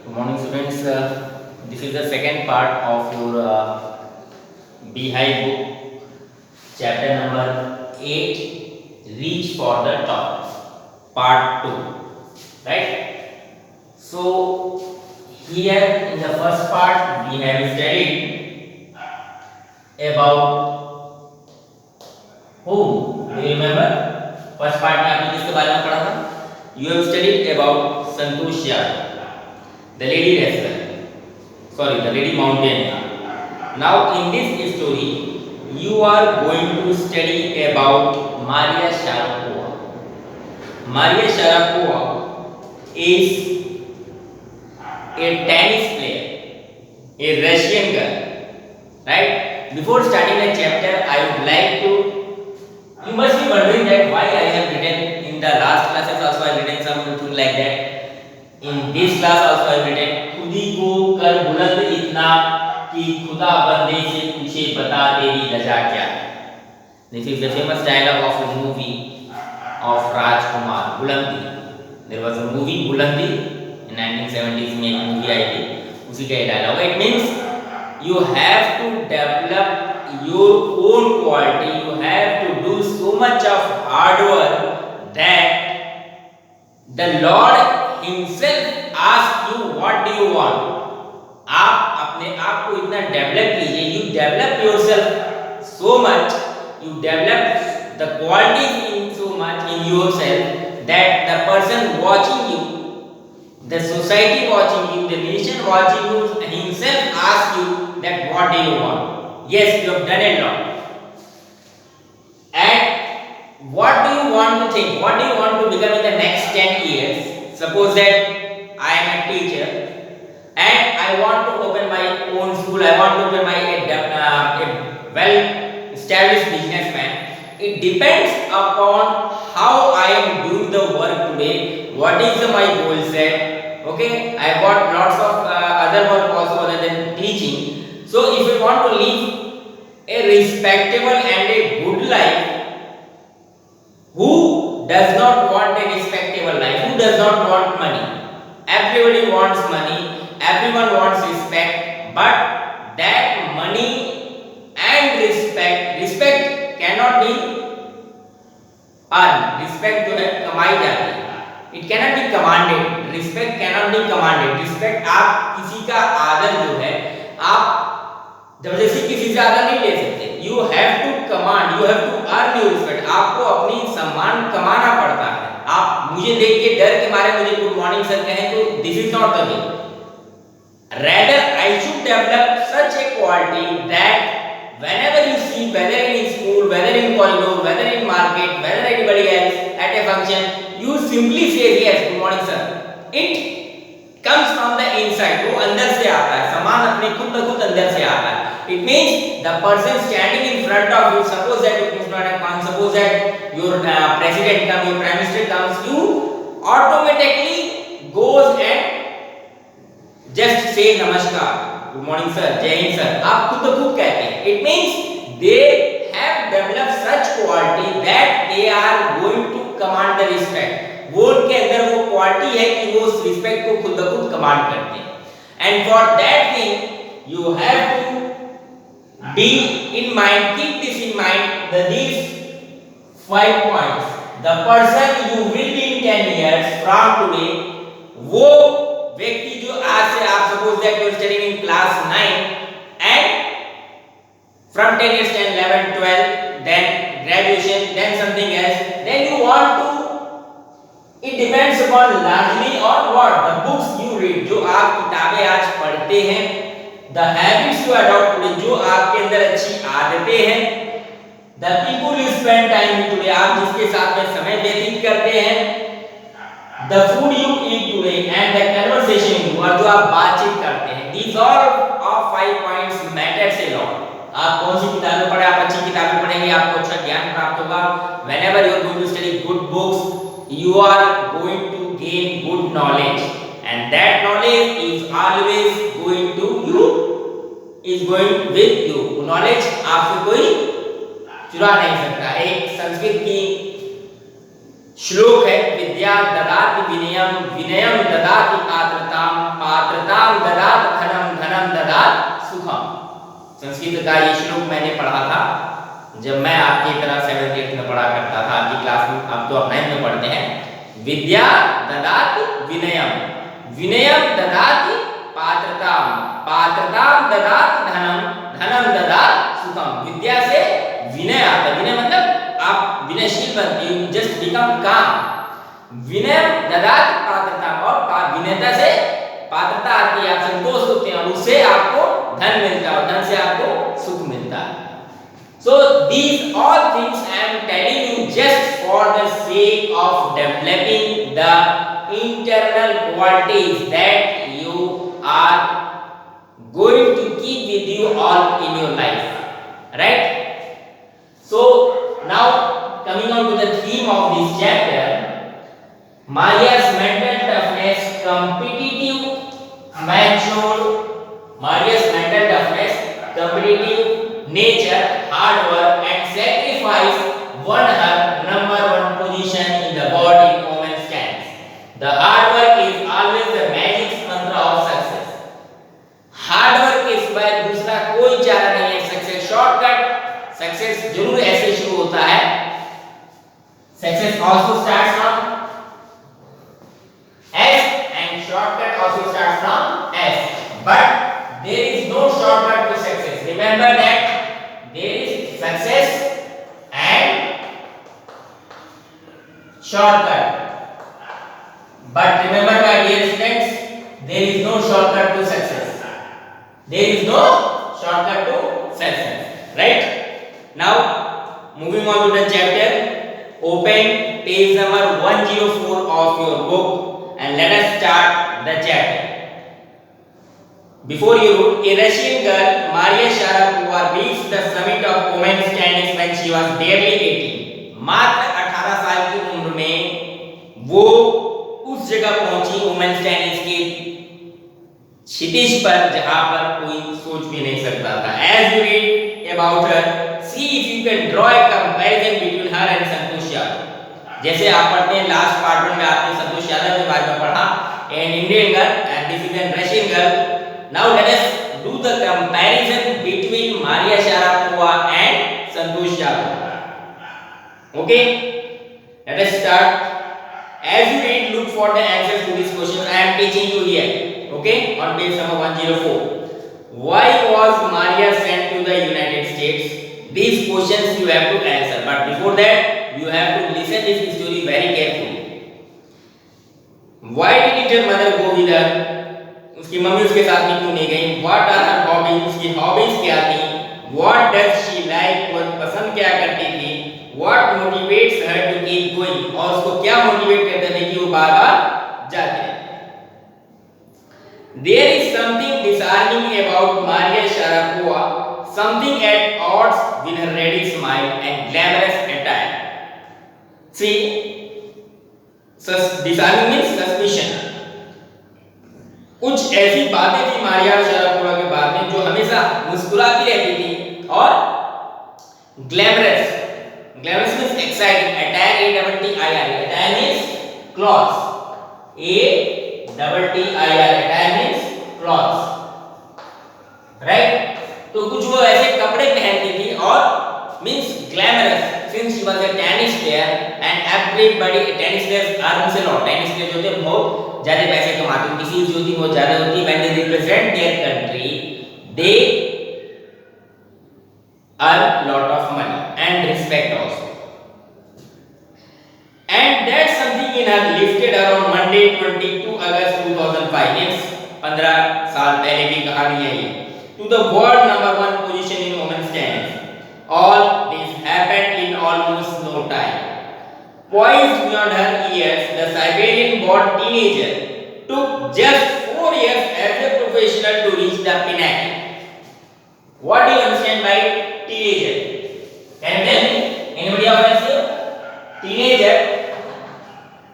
Good morning, students. This is the second part of your Beehive book, chapter number 8, Reach for the Top, part 2. Right? So, here in the first part, we have studied about whom? Do you remember? First part में आपने किसके बारे में पढ़ा था? You have studied about Santosh Yadav, the lady wrestler. Sorry, the lady mountaineer. Now in this story, you are going to study about Maria Sharapova. Maria Sharapova is a tennis player, a Russian girl. Right? Before starting the chapter, I would like to. You must be wondering that why I have written in the last classes also I have written something like that. In this class also I have written खुदी को कर बुलंद इतना कि खुदा बंदे से पूछे बता तेरी रजा क्या है. This is the famous dialogue of a movie of Rajkumar, Bulandi. There was a movie Bulandi in 1970s में एक movie आई थी, उसी का ये dialogue है. It means you have to develop your own quality. You have to do so much of hard work that the Lord Himself asks you what do you want. आप अपने आप को इतना डेवलप कीजिए. You develop yourself so much. You develop the qualities in so much in yourself that the person watching you, the society watching you, the nation watching you, himself asks you that what do you want. Yes, you have done a lot. And what do you want to think? What do you want to become in the next 10 years? Suppose that I am a teacher and I want to open my own school. I want to open my a well-established businessman. It depends upon how I am doing the work today. What is my goal set? Okay, I got lots of other work also other than teaching. So if you want to live a respectable and a good life, who does not want a respectable life? Who does not want money? Everybody wants money, everyone wants respect, but that money and respect cannot be earned. Respect जो है कमाई जाती है. It cannot be commanded. Respect cannot be commanded. Respect आप किसी का आदर जो है आप जबरदस्ती किसी से आदर नहीं ले सकते. You have to command. You have to earn your respect. आपको अपनी सम्मान कमाना पड़ता है. आप मुझे देख के डर के मारे मुझे गुड मॉर्निंग सर कहें तो this is not the way. Rather, I should develop such a quality that whenever you see, whether in school, whether in corridor, whether in market, whether anybody else at a function, you simply say yes, good morning sir. It comes from the inside. वो अंदर से आता है. सम्मान अपने खुद ब खुद अंदर से आता है. It means the person standing in front of you. Suppose that you suppose that your president comes, your prime minister comes, you automatically goes and just say namaskar, good morning sir, jai hind sir. आप खुद ब खुद कहते हैं. It means they have developed such quality that they are going to command the respect. वो उनके अंदर वो क्वालिटी है कि वो उस रिस्पेक्ट को खुद ब खुद कमांड करते हैं. And for that thing you have to be in mind, keep this in mind, these 5 points. The person you will be in 10 years from today, वो व्यक्ति जो आज से आप suppose that you are studying in class 9 and from 10 years 10 11 12 then graduation then something else, then you want to, it depends upon largely on what the books you read. जो आप किताबें आज पढ़ते हैं, the habits you adopt today, जो आपके अंदर अच्छी आदतें हैं, the people you spend time with today, आप जिसके साथ में समय व्यतीत करते हैं, the food you eat today and the conversation you, और जो आप बातचीत करते हैं, these all of 5 points matters a lot. आप कौन सी किताबें पढ़ें, आप अच्छी किताबें पढ़ेंगे आपको अच्छा ज्ञान प्राप्त होगा. Whenever you are going to study good books, you are going to gain good knowledge, and that knowledge is always going to you, is going with you. knowledge आपसे कोई चुरा नहीं सकता. एक संस्कृत की श्लोक है, विद्या ददाति विनयम, विनयम ददाति पात्रताम, पात्रताम ददाति धनम, धनम ददाति सुखम। संस्कृत का ये श्लोक मैंने पढ़ा था जब मैं आपकी तरह 7th 8th में पढ़ा करता था, आपकी क्लास में, अब तो आप 9th में पढ़ते हैं। विद्या ददाति विनयम, विनयम ददाति पात्रताम, पात्रताम ददाति धनम, धनम ददाति सुखम। विद्या से विनय आता है, विनय मतलब आप विनयशील बनते हो, जस्ट बिकम काम। विनय ददाति पात्रता, और विनयता से पात्रता आती है, आप संतोष होते हैं और उससे आपको धन मिलता है और धन से आपको सुख मिलता है। So these all things I am telling you just for the sake of developing the internal qualities that you are going to keep with you all in your life, right? So now coming on to the theme of this chapter, Maria's mental toughness, competitive, mature, Maria's mental toughness, competitive nature, hard work and sacrifice won her number 1 position in the world in women's tennis. The hard work is always the magic mantra of success. Hard work के सिवाय दूसरा कोई चारा नहीं है success shortcut. Success जरूर ऐसे शुरू होता है, success also starts from S and shortcut also starts from S, but there is no shortcut to success. Remember that there is success and shortcut, but remember my dear students, there is no shortcut to success. There is no shortcut to success, right? Now moving on to the chapter, open page number 104 of your book and let us start the chapter. Before you, a Russian girl, Maria Sharapova, reached the summit of women's tennis when she was barely 18. मात्र 18 साल की उम्र में वो उस जगह पहुंची women's tennis के क्षितिज पर जहां पर कोई सोच भी नहीं सकता था। As you read about her, see if you can draw a comparison between her and Santosh Yadav. जैसे आप पढ़ते हैं लास्ट पार्ट में आपने संतोष यादव के बारे में पढ़ा, an Indian girl and this is a Russian girl. Now let us do the comparison between Maria Sharapova and Santosh Yadav. Okay? Let us start. As you read, look for the answers to these questions. I am teaching you here. Okay? On page number 104. Why was Maria sent to the United States? These questions you have to answer. But before that, you have to listen this story very carefully. Why did her mother go with her? उसकी mummy उसके साथ में क्यों नहीं गई? What are her hobbies? उसकी hobbies क्या थी? What does she like? वो पसंद क्या करती थी? What motivates her to keep going? और उसको क्या मोटिवेट करता है कि वो बार-बार जाती है? There is something disarming about Maria Sharapova, something at odds with her ready smile and glamorous attire. See, disarming means suspicion. कुछ ऐसी बातें थी मारिया शरापोवा के बारे में जो हमेशा मुस्कुराती रहती थी और glamorous, glamorous means exciting, attire A double T I R, attire means clothes, A double T I R, attire means clothes, right? तो कुछ वो ऐसे कपड़े पहनती थी और means glamorous since she was a tennis player and everybody tennis players earns a lot. tennis players होते हैं बहुत ज्यादा पैसे कमाते हैं, किसी जो होती बहुत ज्यादा होती है, when they represent their country they earn lot of money and respect also, and that's something in her lifted her on Monday 22 August 2005, means 15 साल पहले की कहानी है ये, to the world number 1 position in women's tennis. All this happened in almost no time. Poised beyond her years, the Siberian-born teenager took just 4 years as a professional to reach the pinnacle. What do you understand by teenager? Can you tell me? Anybody of you? Teenager?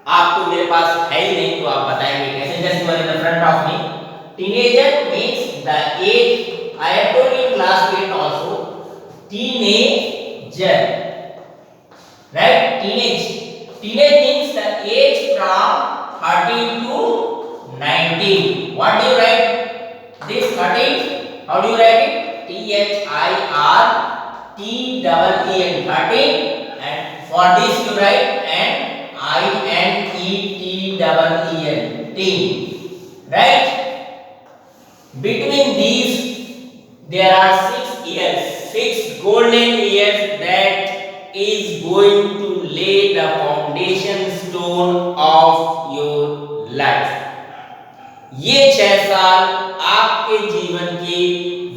आपको मेरे पास है ही नहीं तो आप बताएंगे कैसे? Just you are in the front of me. Teenager means the age. I have told you in class 8 also. Teenager, right? Teenage means 19. What do you write? This 13. How do you write it? THIRTEEN 13. And for this you write INETEEN teen. Right? Between these there are 6 years, 6 golden years that is going to lay the foundation stone of your life. ये 6 साल आपके जीवन के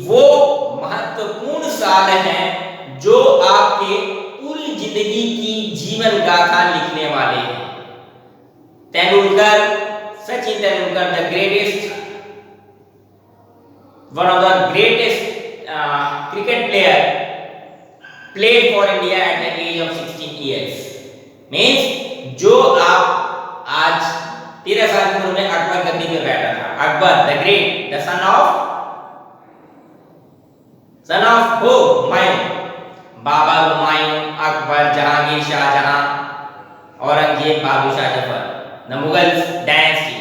वो महत्वपूर्ण साल हैं जो आपके पूरी जिंदगी की जीवन गाथा लिखने वाले हैं। Tendulkar, Sachin Tendulkar, the greatest, one of the greatest cricket player, played for India at the age of 16 years. Means जो आप आज 13 साल की उम्र में अकबर गद्दी पे बैठा था, Akbar the great, the son of who? Humayun, Babur, Humayun, Akbar, Jahangir, Shahjahan, Aurangzeb, Badshah Zafar, the Mughals dynasty.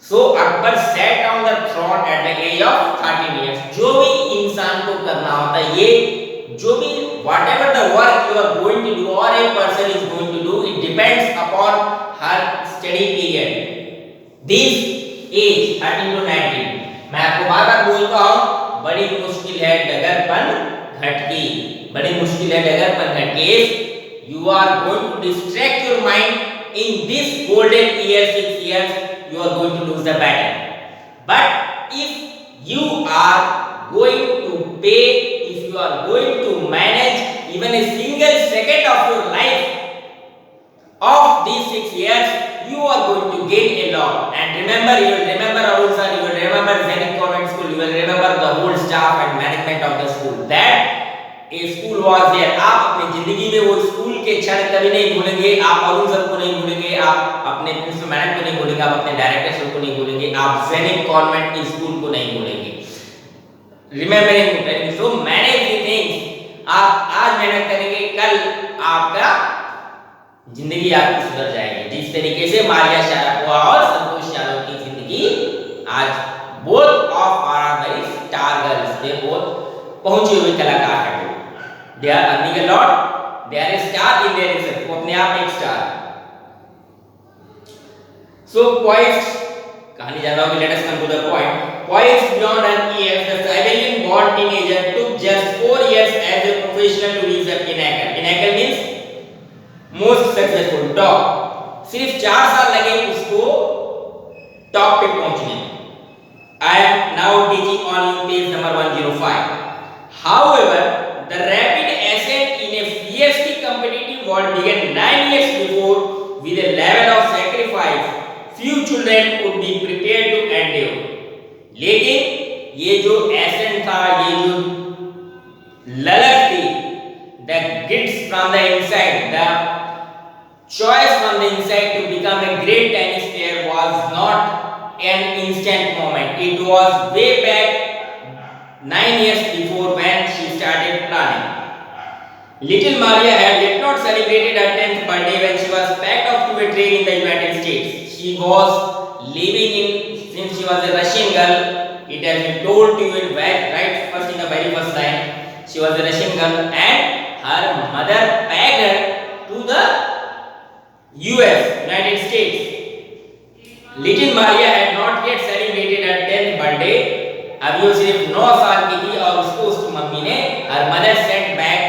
So Akbar sat on the throne at the age of 13 years. जो भी इंसान को करना होता है, ये जो भी whatever the work you are going to do or a person is going to do, it depends upon her study period. This age 13 to 19. मैं आपको बार-बार बोलता हूँ, बड़ी मुश्किल है डगरपन घटकी, बड़ी मुश्किल है डगरपन घटकी. You are going to distract your mind in this golden year, 6 years. You are going to lose the battle. But if you are going to pay, if you are going to manage even a single second of your life of these 6 years, you are going to gain a lot. And remember, you will remember Arun sir, you will remember Zenith Convent School, you will remember the whole staff and management of the school. That a school was there. आप अपनी जिंदगी में वो school के क्षण कभी नहीं भूलेंगे. आप अरुण सर को नहीं भूलेंगे, आप अपने प्रिंसिपल मैडम को नहीं भूलेंगे, आप अपने डायरेक्टर सर को नहीं भूलेंगे, आप ज़ेनिथ कॉन्वेंट स्कूल को नहीं भूलेंगे. Remembering so manage the things. आप आज मेहनत करेंगे, कल आपका जिंदगी आपकी सुधर जाएगी. जिस तरीके से मारिया शारापोवा और संतोष यादव की जिंदगी आज both of are very star girls, they both पहुंचे हुए कलाकार हैं. They are earning a lot. They are a star in their research. वो अपने आप में एक स्टार. So poised, कहानी जान रहा होगी. Let us come to the point. Poised beyond her years, the Siberian-born teenager took just 4 years as a professional to reach the pinnacle. Pinnacle means most successful, top. सिर्फ 4 साल लगे उसको top पे पहुंचने. I am now teaching on you page number 105. However, the rapid ascent in a fiercely competitive world began 9 years before with a level of sacrifice few children would be prepared to endure. लेकिन ये जो ascent था, ये जो ललक थी, the gifts from the inside, the choice from the inside to become a great tennis player was not an instant moment. It was way back 9 years before when she started planning. Little Maria had yet not celebrated her 10th birthday when she was packed off to a train in the United States. She was living in, since she was a Russian girl, it has been told to you right first in the very first line, she was a Russian girl and her mother packed her to the US, United States. Little Maria had not yet celebrated her 10th birthday. अभी वो सिर्फ 9 साल की थी और उसको उसकी mummy ने her mother sent back,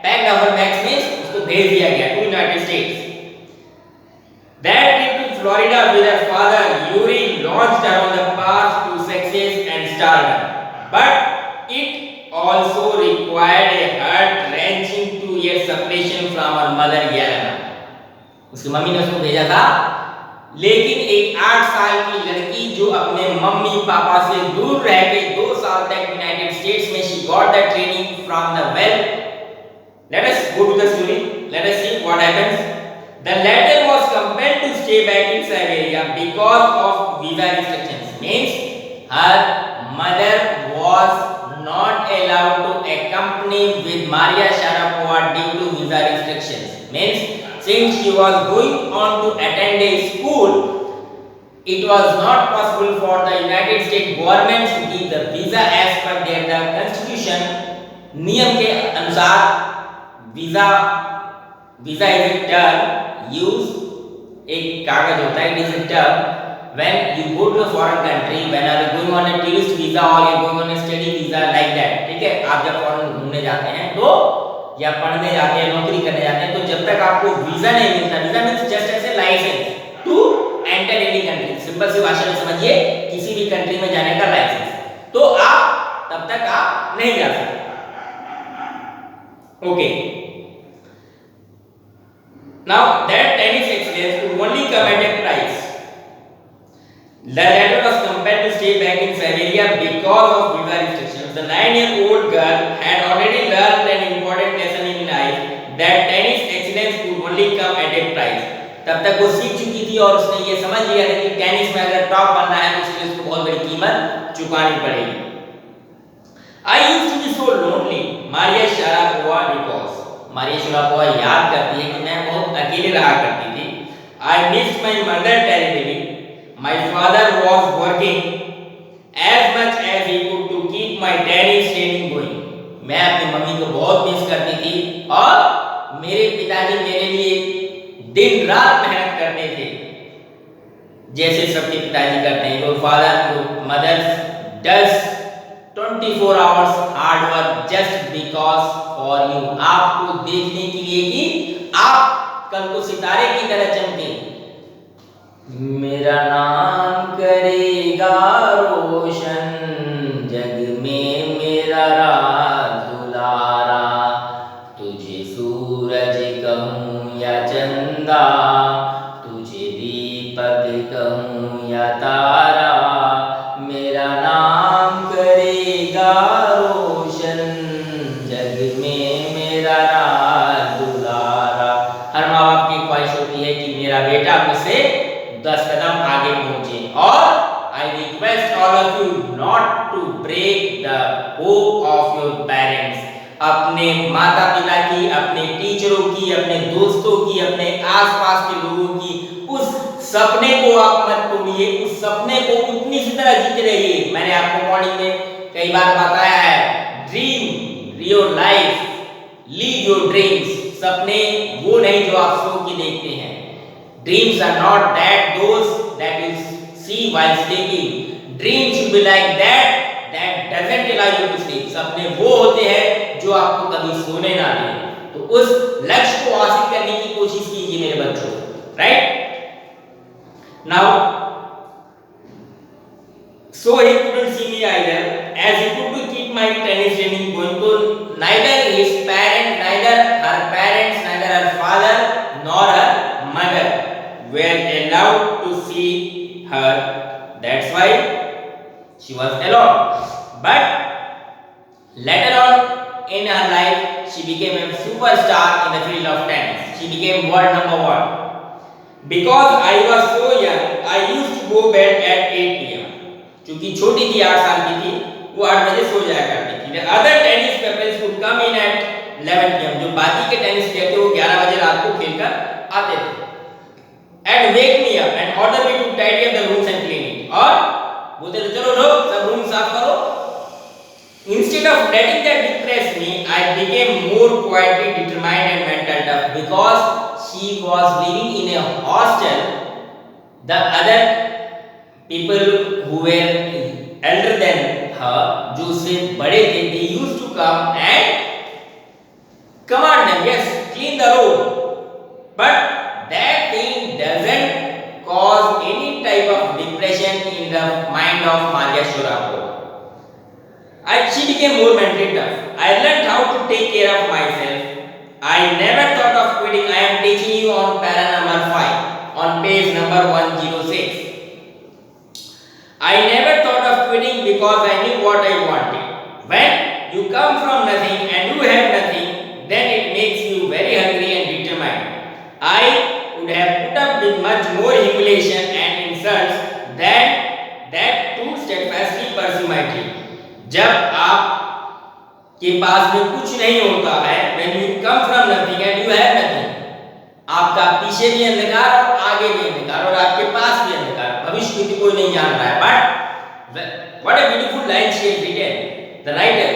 packed her bags means उसको भेज दिया गया to United States. That trip to Florida with her father Yuri launched her on the path to success and stardom. But it also required a heart-wrenching 2-year separation from her mother Yelena. उसकी mummy ने उसको भेजा था, लेकिन एक 8 साल की लड़की जो अपने मम्मी पापा से दूर रह के 2 साल तक यूनाइटेड स्टेट्स में she got the training from the well. Let us go to the story. Let us see what happens. The latter was compelled to stay back in Siberia because of visa restrictions. Means her mother was not allowed to accompany with Maria Sharapova due to visa restrictions. Means since she was going on to attend a school it was not possible for the United States government to give the visa as per their the constitution. नियम के अनुसार visa visa is a term use, एक कागज होता है, it is a term when you go to a foreign country, when are you going on a tourist visa or you going on a study visa like that, ठीक है, आप जब foreign घूमने जाते हैं तो या पढ़ने जाते हैं, नौकरी करने जाते हैं, तो जब तक आपको वीजा नहीं मिलता, visa means just as a licence to enter any country, simple सी भाषा में समझिए, किसी भी कंट्री में जाने का लाइसेंस, तो आप तब तक आप नहीं जा सकते। Okay, now that tennis experience could only come at a price. The latter was compelled to stay back in Siberia because of visa restrictions. The 9-year-old girl had already learned an important lesson in life, that tennis excellence could only come at a price. तब तक वो सीख चुकी थी और उसने ये समझ लिया था कि टेनिस में अगर टॉप बनना है तो उसके लिए उसको बहुत बड़ी कीमत चुकानी पड़ेगी। I used to be so lonely, Maria Sharapova recalls. Maria Sharapova याद करती है कि मैं बहुत अकेली रहा करती थी। I missed my mother terribly. My father was working as much as he could to keep my tennis training going. मैं अपनी मम्मी को बहुत मिस करती थी और मेरे पिताजी मेरे लिए दिन रात मेहनत करते थे, जैसे सबके पिताजी करते हैं। Your father, your mother does 24 hours hard work just because for you. आपको देखने के लिए कि आप कल को सितारे की तरह चमके। मेरा नाम करेगा रोशन जग में मेरा राज दुलारा, तुझे सूरज कहूँ या चंदा, तुझे दीपक कहूँ या तारा, मेरा नाम करेगा रोशन जग में मेरा राज दुलारा। हर माँ बाप की ख्वाहिश होती है कि मेरा बेटा मुझसे 10 कदम आगे पहुंचे, और I request all of you not to break the hope of your parents. अपने माता पिता की, अपने टीचरों की, अपने दोस्तों की, अपने आसपास के लोगों की उस सपने को आप मत तोड़िए, उस सपने को उतनी सी तरह जीते रहिए। मैंने आपको मॉर्निंग में कई बार बताया है, dream your life, leave your dreams. सपने वो नहीं जो आप सो के देखते हैं। Dreams are not that those that you see while sleeping. Dreams should be like that doesn't allow you to sleep. सपने वो होते हैं जो आपको कभी सोने ना दें। तो उस लक्ष्य को हासिल करने की कोशिश कीजिए मेरे बच्चों, right? Now, so he couldn't see me either, as he could to keep my tennis training going. So neither her parents, neither her father nor her mother were allowed to see her. That's why she was alone. But later on in her life, she became a superstar in the field of tennis. She became world number 1. Because I was so young, I used to go bed at 8 p.m. क्योंकि छोटी थी, 8 साल की थी, वो 8 बजे सो जाया करती थी। The other tennis couples would come in at 11 p.m. जो बाकी के टेनिस प्लेयर थे वो 11 बजे रात को खेलकर आते थे। And wake me up and order me to tidy up the rooms and clean it. और बोलते थे चलो रो सब रूम साफ करो। Instead of letting that depress me, I became more quietly determined and mental tough because she was living in a hostel. The other people who were elder than her, जो उससे बड़े थे, they used to come and command them, yes, clean the room. But that thing doesn't cause any type of depression in the mind of Maria Sharapova. She became more mentally tough. I learned how to take care of myself. I never thought of quitting. I am teaching you on para number 5, on page number 106. I never thought of quitting because I knew what I wanted. When you come from nothing and you have nothing, then it makes you very hungry and determined. I would have put up with much more humiliation and insults than that to steadfastly pursue my dream. जब आप के पास में कुछ नहीं होता है, when you come from nothing and you have nothing, आपका पीछे भी अंधकार और आगे भी अंधकार और आपके पास भी अंधकार, भविष्य कोई नहीं जान रहा है, but what a beautiful line she has written the writer,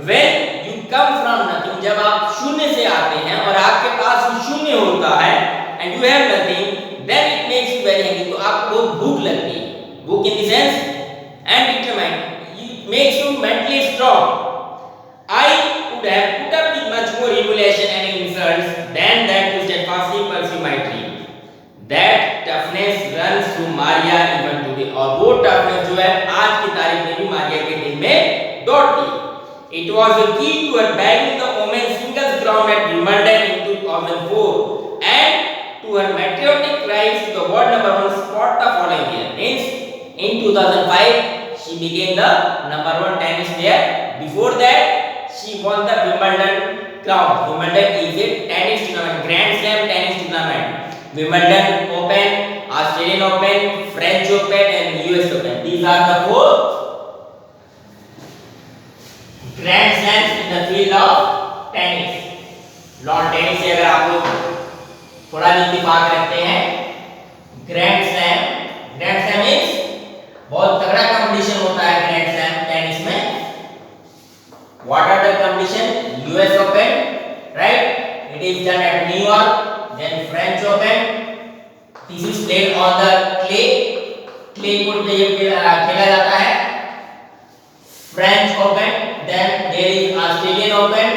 when you come from nothing, जब आप शून्य से आते हैं और आपके पास शून्य होता है, and you have nothing, then it makes you very hungry, तो आपको बहुत भूख लगती है, भूख in the sense and determined, it makes you mentally strong. I would have put up with much more humiliation and insults than that to steadfastly pursue my dream. That toughness runs through Maria even today. और वो toughness जो है आज की तारीख में भी मारिया के दिल में दौड़ती है. It was the key to her bagging the women's singles crown at Wimbledon in 2004 and to her patriotic rise to the world number one spot the following year. Means in 2005 she became the number one tennis player. Before that, she won the Wimbledon crown. Wimbledon is a tennis tournament, Grand Slam tennis tournament. Wimbledon Open, Australian Open, French Open, and US Open. These are the four Grand Slams in the field of tennis. Lawn tennis से अगर आप लोग थोड़ा भी इत्तेफाक रखते हैं, Grand Slam means बहुत तगड़ा कंपटीशन होता है ग्रैंड स्लैम टेनिस में. What are the competition? US open, right, it is done at New York, then French open, this is played on the clay court पे ये खेला जाता है. French open, then there is Australian open,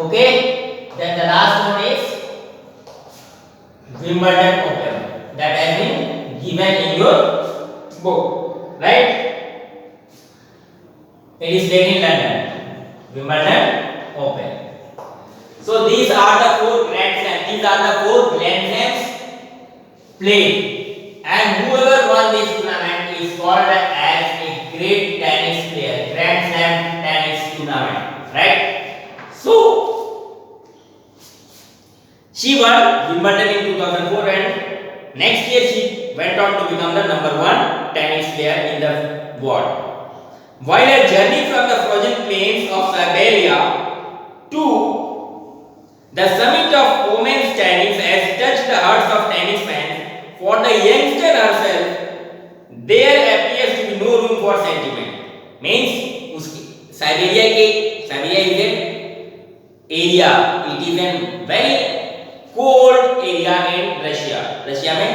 okay, then the last one is Wimbledon open that has been given in your book, right? It is played in London, Wimbledon Open. So these are the four Grand Slams. These are the four Grand Slams played, and whoever won this tournament is called as a great tennis player. Grand Slam tennis tournament, right? So she won Wimbledon in 2004, and next year she went on to become the number one tennis player in the world. While her journey from the frozen plains of Siberia to the summit of women's tennis has touched the hearts of tennis fans, for the youngster herself, there appears to be no room for sentiment. Means उसकी Siberia is an area. It is a very cold area in Russia. Russia में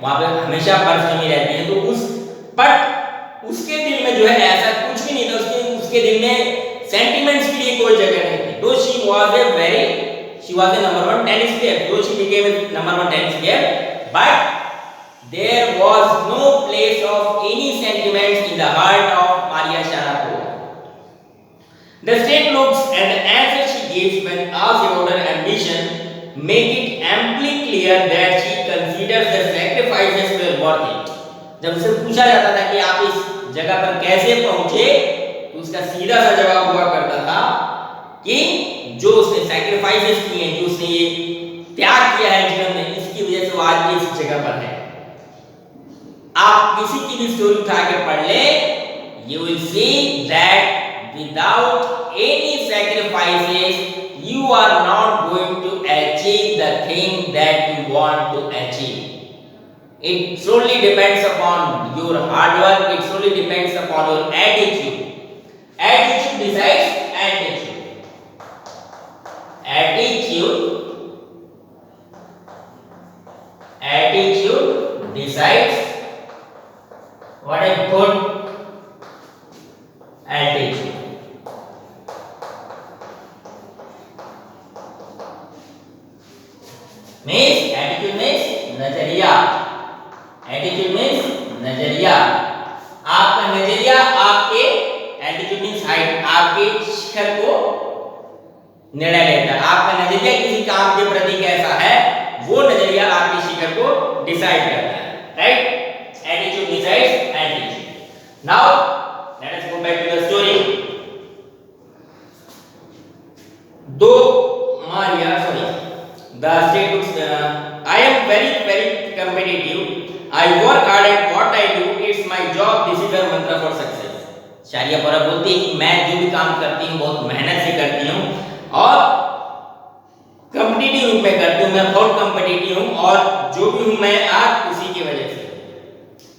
वहां पे हमेशा बर्फ जमी रहती है, तो बट उसके दिल में जो है ऐसा कुछ भी नहीं था, उसके दिल में सेंटिमेंट्स के लिए कोई जगह नहीं थी. Though she was a number one tennis player, though she became a number one tennis player, but there was no place of any sentiments in the heart of Maria Sharapova. The state looks and the answer she gives when asked about her ambition make it amply clear that she considers the sacrifices were worth it. जब उसे पूछा जाता था कि आप इस जगह पर कैसे पहुंचे, तो उसका सीधा सा जवाब हुआ करता था कि जो उसने सैक्रिफाइसेस किए हैं, जो उसने ये त्याग किया है जीवन में, इसकी वजह से वो आज भी इस जगह पर है. आप किसी की भी स्टोरी उठा के पढ़ ले, you will see that without any sacrifices you are not going to achieve the thing that you want to achieve. It solely depends upon your hard work, it solely depends upon your attitude. Attitude decides attitude. Attitude decides what a good attitude. Means attitude means नजरिया. Attitude means नजरिया. आपका नजरिया आपके attitude means height, आपके शिखर को निर्णय लेता है. आपका नजरिया किसी काम के प्रति कैसा है, वो नजरिया आपके शिखर को डिसाइड करता है. Right? Attitude decides attitude. Now let us go back to the story. The state looks, I am very competitive. I work hard at what I do. It's my job. This is the mantra for success. Shariya परा बोलती है कि मैं जो भी काम करती हूँ बहुत मेहनत से करती हूँ और कॉम्पिटिटिव रूप में करती हूँ. मैं बहुत कॉम्पिटिटिव हूँ और जो भी हूँ मैं आज उसी की वजह से.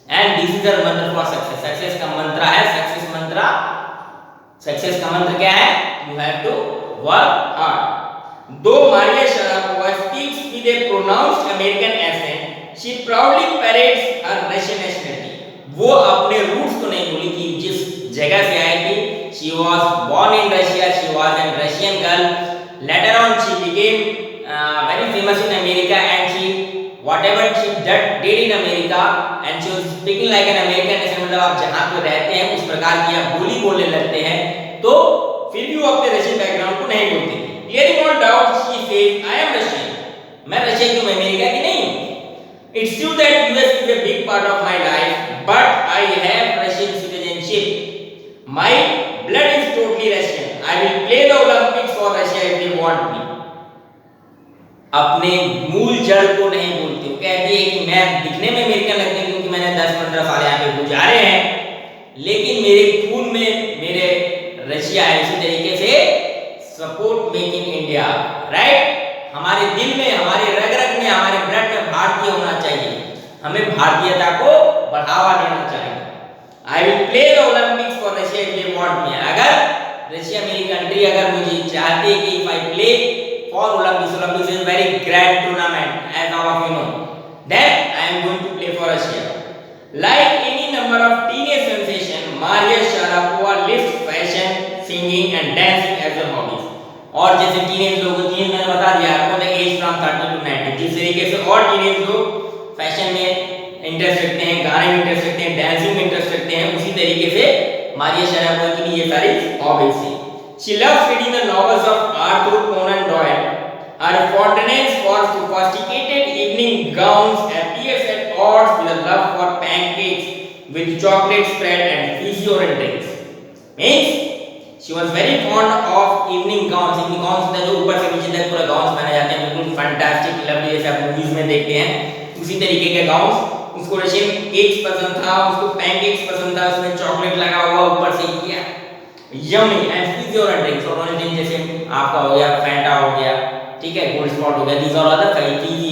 एंड दिस इज द मंत्र फॉर सक्सेस। सक्सेस का मंत्र है, सक्सेस मंत्र, सक्सेस का मंत्र क्या है? You have to work hard. Though Maria Sharapova speaks with a pronounced American accent, she proudly parades her Russian nationality. वो अपने रूट्स को नहीं भूली कि जिस जगह से आई थी। She was born in Russia, she was an Russian girl, later on she became very famous in America, and she whatever she did in America, and she was speaking like an American, ऐसे मतलब आप जहाँ पे रहते हैं उस प्रकार की आप बोली बोलने लगते हैं, तो फिर भी वो अपने रशियन बैकग्राउंड को नहीं भूलते। Clearing all doubts, she says, I am Russian. मैं रशिया की हूँ, मैं अमेरिका की नहीं हूँ। It's true that US is a big part of my life, but I have Russian citizenship. My blood is totally Russian. I will play the Olympics for Russia if they want me. अपने मूल जड़ को नहीं भूलती। वो कहती है कि मैं दिखने में अमेरिकन लगती हूँ क्योंकि मैंने 10-15 साल यहाँ पे गुजारे हैं, लेकिन मेरे खून में मेरे रशिया है। इसी तरीके से support make in India, right? हमारे दिल में, हमारे रग-रग में, हमारे ब्लड में भारतीय होना चाहिए। हमें भारतीयता को बढ़ावा देना चाहिए। I will play the Olympics for Russia if they want me. अगर रशिया मेरी कंट्री अगर मुझे चाहती है कि if I play for Olympics, Olympics is very grand tournament as all of you know, then I am going to play for Russia. Like any number of teenage sensation, Maria Sharapova lives fashion, singing and dancing as her hobbies. और जैसे teenage लोग, teenage मैंने बता दिया आपको, the age from 13 to 19, जिस तरीके से और टीनेज लोग फैशन में इंटरेस्ट रखते हैं, गाने में इंटरेस्ट रखते हैं, डांसिंग में इंटरेस्ट रखते हैं, उसी तरीके से मारिया शरापोवा की भी ये सारी हॉबीज थी। She loves reading the novels of Arthur Conan Doyle. Her fondness for sophisticated evening gowns appears at odds with a love for pancakes with chocolate spread and fizzy drinks. Means she was very fond of evening gowns. Evening gowns होता है जो ऊपर से नीचे तक पूरा gowns पहने जाते हैं, बिल्कुल फैंटास्टिक, लवली, जैसे आप मूवीज में देखते हैं उसी तरीके के गाउन्स। उसको रशियन केक्स पसंद था, उसको पैनकेक्स पसंद था, उसमें चॉकलेट लगा हुआ ऊपर से किया यम्मी एंड fizzy ड्रिंक्स। और ड्रिंक जैसे आपका हो गया फैंटा हो गया, ठीक है, गोल्ड स्पॉट हो गया, these are all the fizzy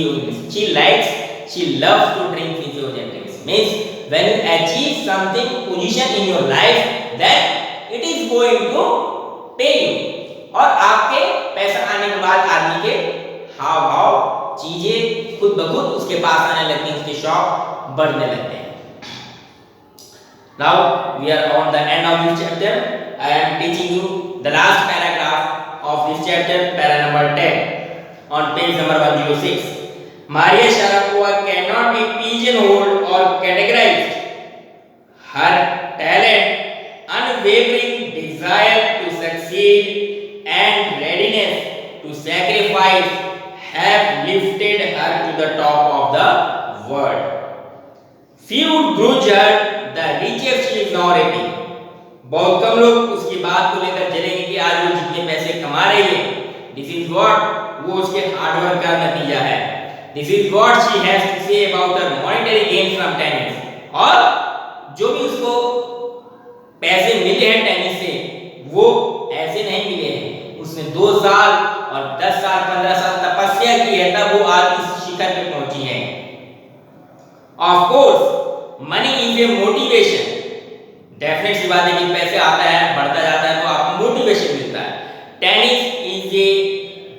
drinks. She loves to drink fizzy drinks. Means when you achieve something position in your life, then it is going to pay you. और आपके पैसा आने के बाद आदमी के हाव भाव, चीजें खुद ब खुद उसके पास आने लगती हैं, उसके शौक बढ़ने लगते हैं। Now we are on the end of this chapter. I am teaching you the last paragraph of this chapter, para number 10, on page number 106. Maria Sharapova cannot be pigeonholed or categorized. Her talent, unwavering desire to succeed, and readiness to sacrifice have lifted her to the top of the world. Few would grudge her the riches she is now reaping. बहुत कम लोग उसकी बात को लेकर जलेंगे कि आज वो जितने पैसे कमा रही है, दिस इज व्हाट, वो उसके हार्डवर्क का नतीजा है। This is what she has to say about her monetary gain from tennis. और जो भी उसको पैसे मिले हैं टेनिस से, वो ऐसे नहीं मिले हैं, उसने 2 साल और 10 साल 15 साल तपस्या की है, तब वो आज इस शिखर पे पहुंची है। Of course money is a motivation, definite सी बात है कि पैसे आता है, बढ़ता जाता है, तो आपको मोटिवेशन मिलता है। Tennis is a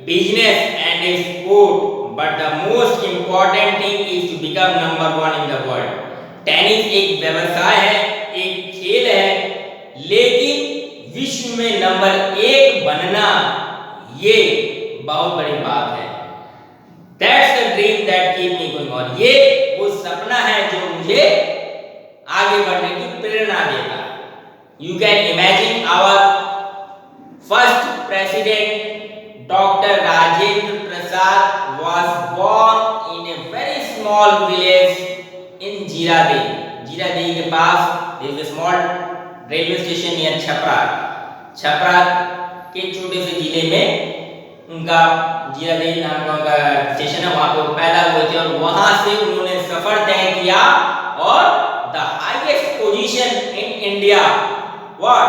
business and a sport, but the most important thing is to become number 1 in the world. Tennis एक व्यवसाय है, एक खेल है, लेकिन विश्व में नंबर 1 बनना ये बहुत बड़ी बात है। That's the dream that keep me going on. ये वो सपना है जो मुझे आगे बढ़ने की प्रेरणा देता है। You can imagine our first president Dr. Rajendra Prasad was born in a very small village in Jeeradeh. Jeeradeh के पास there is a small railway station near Chhapra. Chhapra के छोटे से जिले में उनका जीरादेवी नाम का स्टेशन है, वहां पे पैदा हुए थे और वहां से उन्होंने सफर तय किया और the highest position in India, what?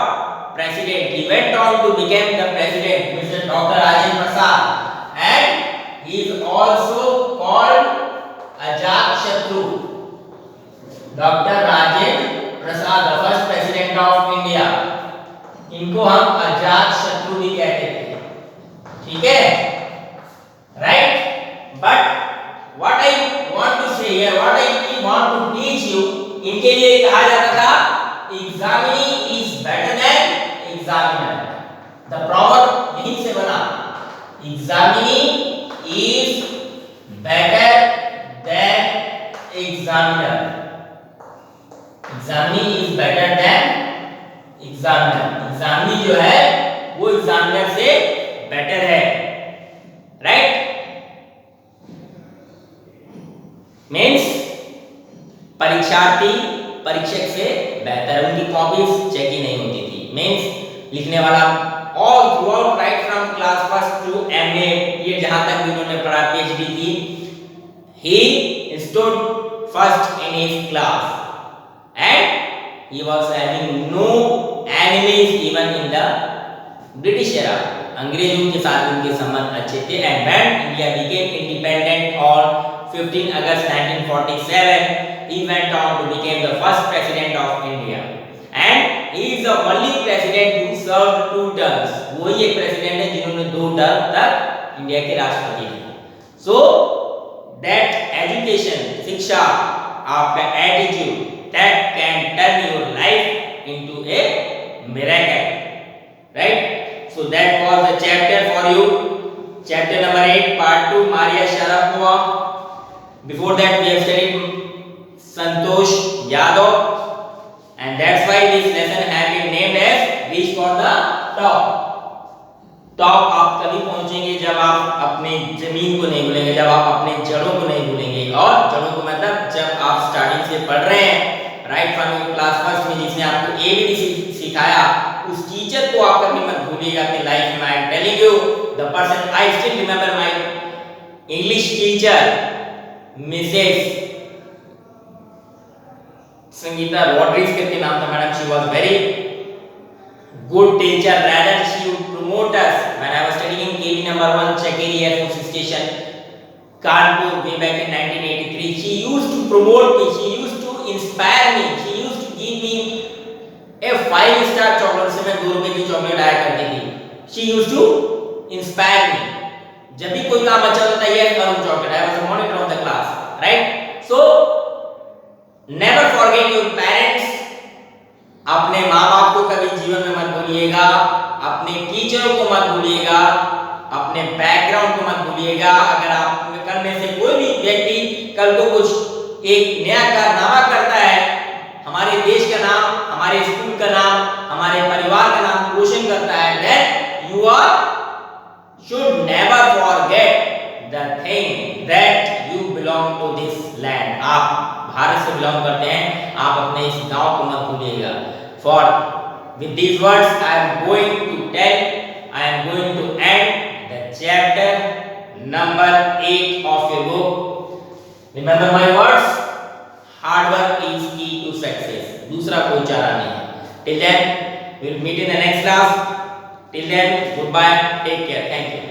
President. He went on to become the president, Mr. Dr. Rajendra Prasad, and he is also called Ajat Shatru. Doctor Rajendra Prasad, the first president of India. इनको हम अजात शत्रु भी कहते थे, ठीक है, right. But what I want to say here, what I want to teach you, इनके लिए कहा जाता था examinee is better than examiner. The proverb यहीं से बना, examinee is better than examiner. Examinee is better than examiner. Examinee जो है वो एग्जामिनर से बेटर है, राइट। मीन्स परीक्षार्थी परीक्षक से बेहतर, उनकी कॉपीज चेक ही नहीं होती थी। मीन्स लिखने वाला all through out right from class first to MA, ये जहां तक भी उन्होंने पढ़ा पीएचडी की, he stood first in his class and he was having no enemies even in the British era. अंग्रेजों के साथ उनके संबंध अच्छे थे। and when India became independent on 15 August 1947, he went on to become the first president of India and he is the only president who served 2 terms. वही एक president है जिन्होंने 2 टर्म तक इंडिया के राष्ट्रपति थे। so that education, शिक्षा, आपका attitude that can turn your life into a miracle, right? So that was the chapter for you, chapter number 8 part 2, Maria Sharapova. Before that we have studied Santosh Yadav, and that's why this lesson has been named as Reach for the Top. Top आप कभी पहुंचेंगे जब आप अपने जमीन को नहीं भूलेंगे, जब आप अपने जड़ों को नहीं भूलेंगे। और जड़ों को मतलब जब आप स्टार्टिंग से पढ़ रहे हैं, राइट फ्रॉम क्लास फर्स्ट में जिसने आपको एबीसी सिखाया, उस टीचर को आप कभी मत भूलिएगा कि लाइफ में। I am telling you the person, I still remember my English teacher Mrs Sangeeta Rodrigues करके नाम था madam. She was very good teacher, rather she would promote us when I was studying in KV number 1 Chakeri Air Force Station, Kanpur, way back in 1983. She used to promote me, she used to inspire me, she used to give me a 5-star chocolate। से मैं 2 रुपए की chocolate आया करती थी। She used to inspire me। जब भी कोई काम अच्छा होता है, yes Arun chocolate, I was a monitor of the class, right? So never forget your parents। अपने माँ बाप को कभी जीवन में मत भूलिएगा, अपने टीचरों को मत भूलिएगा, अपने बैकग्राउंड को मत भूलिएगा। अगर आप में से कोई भी व्यक्ति कल को कुछ एक नया कारनामा करता है, हमारे देश का नाम, हमारे स्कूल का नाम, हमारे परिवार का नाम रोशन करता है, then you should never forget the thing that you belong to this land। आप भारत से बिलोंग करते हैं, आप अपने इस गांव को मत भूलिएगा। For with these words I am going to end the chapter number 8 of your book. Remember my words, hard work is key to success। दूसरा कोई चारा नहीं है। Till then we will meet in the next class। Till then goodbye, take care, thank you।